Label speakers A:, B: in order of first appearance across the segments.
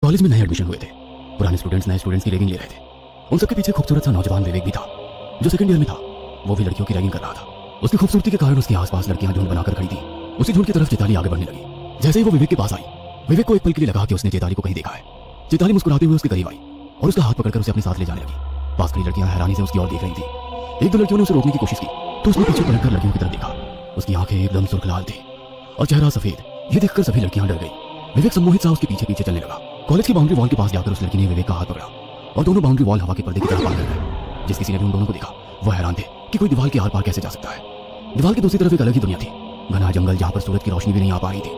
A: College में नए admission हुए थे। पुराने स्टूडेंट्स नए स्टूडेंट्स की रैगिंग ले रहे थे। उन सबके पीछे खूबसूरत सा नौजवान विवेक भी था, जो सेकंड ईयर में था। वो भी लड़कियों की रैगिंग कर रहा था। उसकी खूबसूरती के कारण उसके आसपास लड़कियां झुंड बनाकर खड़ी थी। उसी झुंड की तरफ चेताली आगे बढ़ने लगी। जैसे ही वो विवेक के पास आई, विवेक को एक पल के लिए लगा कि उसने चेताली को कहीं देखा है। चेताली मुस्कुराते हुए उसके करीब आई और उसका हाथ पकड़कर उसे अपने साथ ले जाने लगी। पास खड़ी लड़कियां हैरानी से उसकी ओर देख रही थी। एक दो लड़कियों ने उसे रोकने की कोशिश की तो उसने पीछे पलटकर लड़कियों की तरफ देखा। उसकी आंखें एकदम सुर्खलाल थी और चेहरा सफेद। ये देखकर सभी लड़कियां डर गई। विवेक सम्मोहित सा उसके पीछे पीछे चलने लगा। कॉलेज की बाउंड्री वॉल के पास जाकर उस लड़की ने विवेक का हाथ पकड़ा और दोनों बाउंड्री वॉल हवा के पर्दे की तरफ पार कर गए। जिस किसी ने भी उन दोनों को देखा वो हैरान थे कि कोई दीवार के आर पार कैसे जा सकता है। दीवार की दूसरी तरफ एक अलग ही दुनिया थी। घना जंगल जहां पर सूरज की रोशनी भी नहीं आ पा रही थी।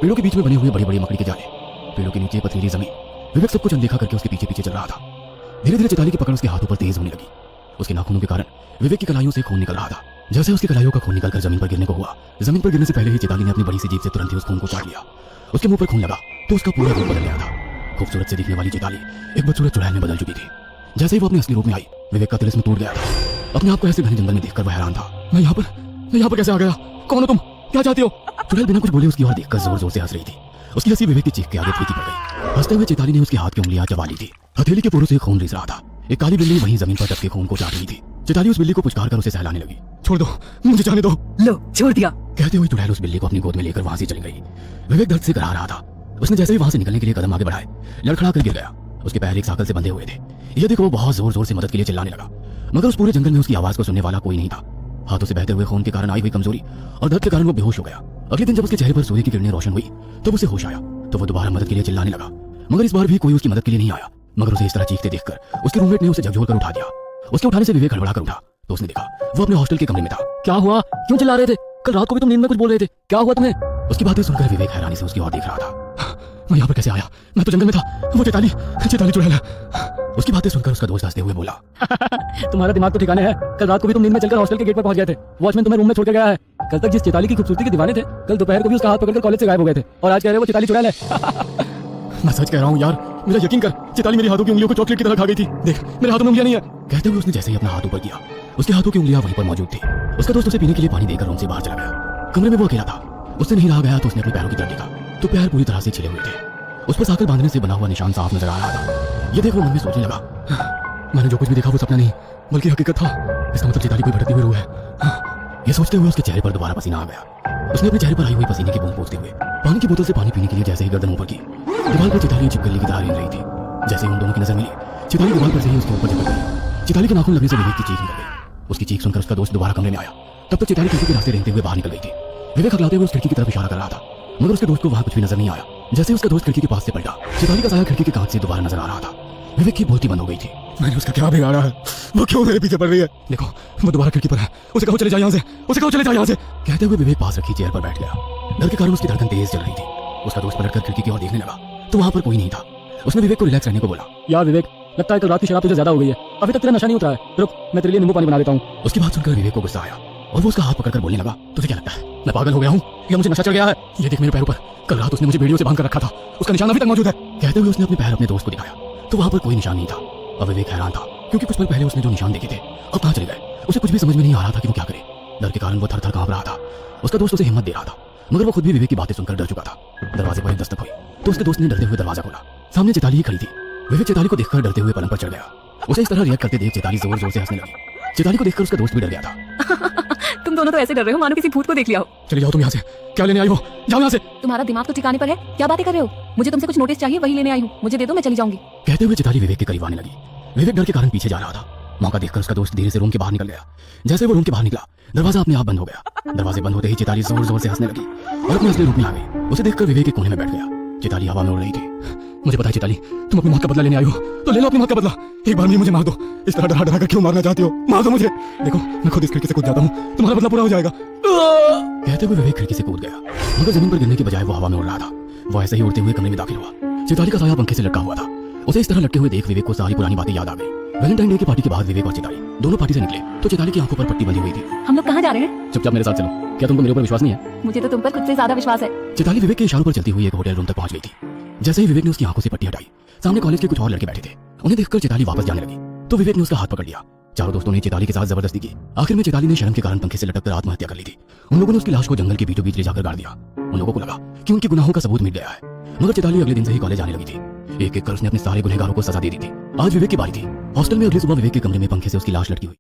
A: पेड़ों के बीच में बने हुए बड़े बड़े मकड़ी के जाले, पेड़ों के नीचे पथरीली जमीन। विवेक सब कुछ अनदेखा करके उसके पीछे पीछे चल रहा था। धीरे धीरे चेताली की पकड़ उसके हाथों पर तेज होने लगी। उसके नाखूनों के कारण विवेक की कलाइयों से खून निकल रहा था। जैसे उसकी कलाइयों का खून निकलकर जमीन पर गिरने को हुआ, जमीन पर गिरने से पहले ही चेताली ने अपनी बड़ी सी जीभ से तुरंत ही उस खून को चाट लिया। उसके मुंह पर खून लगा तो उसका पूरा रूप बदल गया था। खूबसूरत से दिखने वाली चेताली एक बदसूरत चुड़ैल में बदल चुकी थी। जैसे ही वो अपने असली रूप में आई, विवेक का तिलिस्म टूट गया था। अपने आप को ऐसे घने जंगल में देखकर वह हैरान था। मैं यहाँ पर कैसे आ गया? कौन हो तुम? क्या चाहती हो? चुड़ैल बिना कुछ बोले उसकी ओर देखकर जोर जोर से हंस रही थी। उसकी हंसी विवेक की चीख के आगे फीकी पड़ गई। हंसते हुए चेताली ने उसके हाथ की उंगलियां चबा ली थी। हथेली के पोरों से खून रिस रहा था। एक काली बिल्ली वहीं जमीन पर टपके खून को चाट रही थी। चेताली उस बिल्ली को पुचकार कर उसे सहलाने लगी। छोड़ दो, मुझे जाने दो।
B: लो, छोड़ दिया।
A: कहते हुए चुड़ैल उस बिल्ली को अपनी गोद में लेकर वहां से चली गई। विवेक दर्द से कराह रहा था। उसने जैसे ही वहां से निकलने के लिए कदम आगे बढ़ाए, लड़खड़ा कर गिर गया। उसके पैर एक साकल से बंधे हुए थे। यह देखो वो बहुत जोर जोर से मदद के लिए चिल्लाने लगा, मगर उस पूरे जंगल में उसकी आवाज को सुनने वाला कोई नहीं था। हाथों से बहते हुए खून के कारण आई हुई कमजोरी और दर्द के कारण वो बेहोश हो गया। अगले दिन जब उसके चेहरे पर सूर्य की किरणें रोशन हुई तब उसे होश आया तो वो दोबारा मदद के लिए चिल्लाने लगा, मगर इस बार भी कोई उसकी मदद के लिए नहीं आया। मगर उसे इस तरह चीखते देखकर उसके रूममेट ने उसे झकझोर कर उठा दिया। उसके उठाने से विवेक हड़बड़ा कर उठा तो उसने देखा वो अपने हॉस्टल के कमरे में था। क्या हुआ? क्यों चिल्ला रहे थे? कल रात को भी तुम नींद में कुछ बोल रहे थे। क्या हुआ तुम्हें? उसकी बातें सुनकर विवेक हैरानी से उसकी ओर देख रहा था। मैं यहाँ पर कैसे आया? मैं तो जंगल में था। वो चेताली चुड़ैल है। उसकी बातें सुनकर उसका दोस्त हंसते हुए बोला, तुम्हारा दिमाग तो ठिकाने है। कल रात को भी तुम नींद में चलकर हॉस्टल के गेट पर पहुंच गए थे। वॉचमैन तुम्हें रूम में छोड़ के गया है। कल तक जिस चेताली की खूबसूरती के दीवाने थे, कल दोपहर को भी उसका हाथ पकड़कर कॉलेज से गायब हो गए थे और आज कह रहे हो वो चेताली चुड़ैल है। मैं सच कह रहा हूँ यार, मेरा यकीन कर। चेताली मेरी हाथों की उंगलियों को चॉकलेट की तरह खा गई थी। देख, मेरे हाथों में उंगलियां नहीं है। कहते हुए उसने जैसे ही अपना हाथ ऊपर किया, उसके हाथों की उंगलियां वहीं पर मौजूद थी। उसका दोस्त उसे पीने के लिए पानी देकर रूम से बाहर चला गया। कमरे में वो अकेला था। उससे नहीं रहा गया तो उसने अपने पैरों की तरफ देखा तो पैर पूरी तरह से छिले हुए थे। उस पर साकल बांधने से बना हुआ निशान साफ नजर आ रहा था। ये देख वो मन में सोचने लगा, मैंने जो कुछ भी देखा वो सपना नहीं बल्कि हकीकत था। इसका मतलब चेताली कोई भटकती हुई रूह है। ये सोचते हुए उसके चेहरे पर दोबारा पसीना आ गया। उसने अपने चेहरे पर आई हुई पसीने की बूंद पोंछते हुए पानी की बोतल से पानी पीने के लिए जैसे ही गर्दन ऊपर की, दीवार पर चेताली चिपकली की तरह रेंग रही थी। जैसे ही उन दोनों की नजर मिली, चेताली दीवार पर से ही उसके ऊपर चिपक गई। चेताली के नाखून लगने से विवेक की चीख निकल गई। उसकी चीख सुनकर उसका दोस्त दोबारा कमरे में आया। तब तक चेताली खिड़की के रास्ते रेंगते हुए बाहर निकल गई थी। विवेक हकलाते हुए उस खिड़की की तरफ इशारा कर रहा था, मगर उसके दोस्त को वहां कुछ भी नजर नहीं आया। जैसे उसका दोस्त खिड़की के पास से पलटा, चेताली का साया खिड़की के कांच से दोबारा नजर आ रहा था। विवेक की बोलती बंद हो गई थी। मैंने उसका क्या बिगाड़ा है? वो क्यों मेरे पीछे पड़ रही है? देखो, वो दोबारा खिड़की पर है। उसे कहो चले जाए यहाँ से। उसे कहो चले जाए यहाँ से। कहते हुए विवेक पास रखी चेयर पर बैठ गया। डर के कारण उसकी धड़कन तेज चल रही थी। उसका दोस्त पलटकर खिड़की की ओर देखने लगा तो वहां पर कोई नहीं था। उसने विवेक को रिलैक्स रहने को बोला। यार विवेक, लगता है कल रात की शराब तुझे ज्यादा हो गई है। अभी तक तेरा नशा नहीं उतरा है। रुक, मैं तेरे लिए नींबू पानी बना देता हूँ। उसकी बात सुनकर विवेक को गुस्सा आया और वो उसका हाथ पकड़कर बोलने लगा, तुझे क्या लगता है मैं पागल हो गया हूँ या मुझे नशा चढ़ गया है? ये देख मेरे पैरों पर, कल रात उसने मुझे बेड़ियों से बांध कर रखा था। उसका निशान अभी तक मौजूद है। कहते हुए उसने अपने पैर अपने दोस्त को दिखाया तो वहां पर कोई निशान नहीं था। अब विवेक हैरान था क्योंकि कुछ पल पहले उसने जो निशान देखे थे अब कहाँ चले गए। उसे कुछ भी समझ में नहीं आ रहा था कि वो क्या करे। डर के कारण वो थर थर कांप रहा था। उसका दोस्त उसे हिम्मत दे रहा था, मगर वो खुद भी विवेक की बातें सुनकर डर चुका था। दरवाजे पर एक दस्तक हुई तो उसके दोस्त ने डरते हुए दरवाजा खोला। सामने चेताली ही खड़ी थी। विवेक चेताली को देखकर डरते हुए पलंग पर चढ़ गया। उसे इस तरह रिएक्ट करते देख चेताली जोर जोर से हंसने लगी। चेताली को देखकर उसका दोस्त भी डर गया था।
B: तुम दोनों तो ऐसे डर रहे हो मानो किसी भूत को देख लिया हो।
A: चले जाओ तुम यहाँ से। क्या लेने आई हो? जाओ यहाँ से।
B: तुम्हारा दिमाग तो ठिकाने पर है? क्या बातें कर रहे हो? मुझे तुमसे कुछ नोटिस चाहिए, वही लेने आई हूँ। मुझे दे दो, मैं चली जाऊंगी। कहते हुए चेताली विवेक के करीब आने लगी। विवेक डर के कारण पीछे जा रहा था। मौका देखकर उसका दोस्त धीरे से रूम के बाहर निकल गया। जैसे वो रूम के बाहर निकला, दरवाजा अपने आप बंद हो गया। दरवाजे बंद होते ही चेताली जोर जोर से हंसने लगी और अपने असली रूप में आ गई। उसे देखकर विवेक एक कोने में बैठ गया। चेताली हवा में उड़ रही थी। मुझे पता है चेताली, तुम अपनी मौत का बदला लेने आई हो तो ले लो अपनी मौत का बदला। एक बार में मुझे मार दो। इस तरह डरा डरा कर क्यों मारना चाहती हो? मार दो मुझे। देखो, मैं खुद इस खिड़की से कूद जाता हूँ, तुम्हारा बदला पूरा हो जाएगा। कहते हुए विवेक खिड़की से कूद गया, मगर जमीन पर गिरने के बजाय वो हवा में उड़ रहा था। वो ऐसे ही उड़ते हुए कमरे में दाखिल हुआ। चेताली का साया पंखे से लटका हुआ था। उसे इस तरह लटके हुए देख विवेक को सारी पुरानी बातें याद आ गई। वैलेंटाइन डे की पार्टी के बाद विवेक और चेताली दोनों पार्टी से निकले तो चेताली की आंखों पर पट्टी बंधी हुई थी। हम लोग कहाँ जा रहे हैं?
A: चुपचाप मेरे साथ चलो। क्या तुमको मेरे ऊपर विश्वास नहीं है?
B: मुझे तो तुम पर खुद से ज्यादा विश्वास है।
A: चेताली विवेक के इशारों पर चलती हुई एक होटल रूम तक पहुंच गई थी। जैसे ही विवेक ने उसकी आंखों से पट्टी हटाई, सामने कॉलेज के कुछ और लड़के बैठे थे। उन्हें देखकर चेताली वापस जाने लगी तो विवेक ने उसका हाथ पकड़ लिया। चारों दोस्तों ने चेताली के साथ जबरदस्ती की। आखिर में चेताली ने शर्म के कारण पंखे से लटककर आत्महत्या कर ली थी। उन लोगों ने उसकी लाश को जंगल के बीचों बीच ले जाकर गाड़ दिया। उन लोगों को लगा कि उनके गुनाहों का सबूत मिट गया है, मगर चेताली अगले दिन से ही कॉलेज आने लगी थी। एक एक कर उसने अपने सारे गुनहगारों को सजा दे दी थी। आज विवेक की बारी थी। हॉस्टल में अगली सुबह विवेक के कमरे में पंखे से उसकी लाश लटकी हुई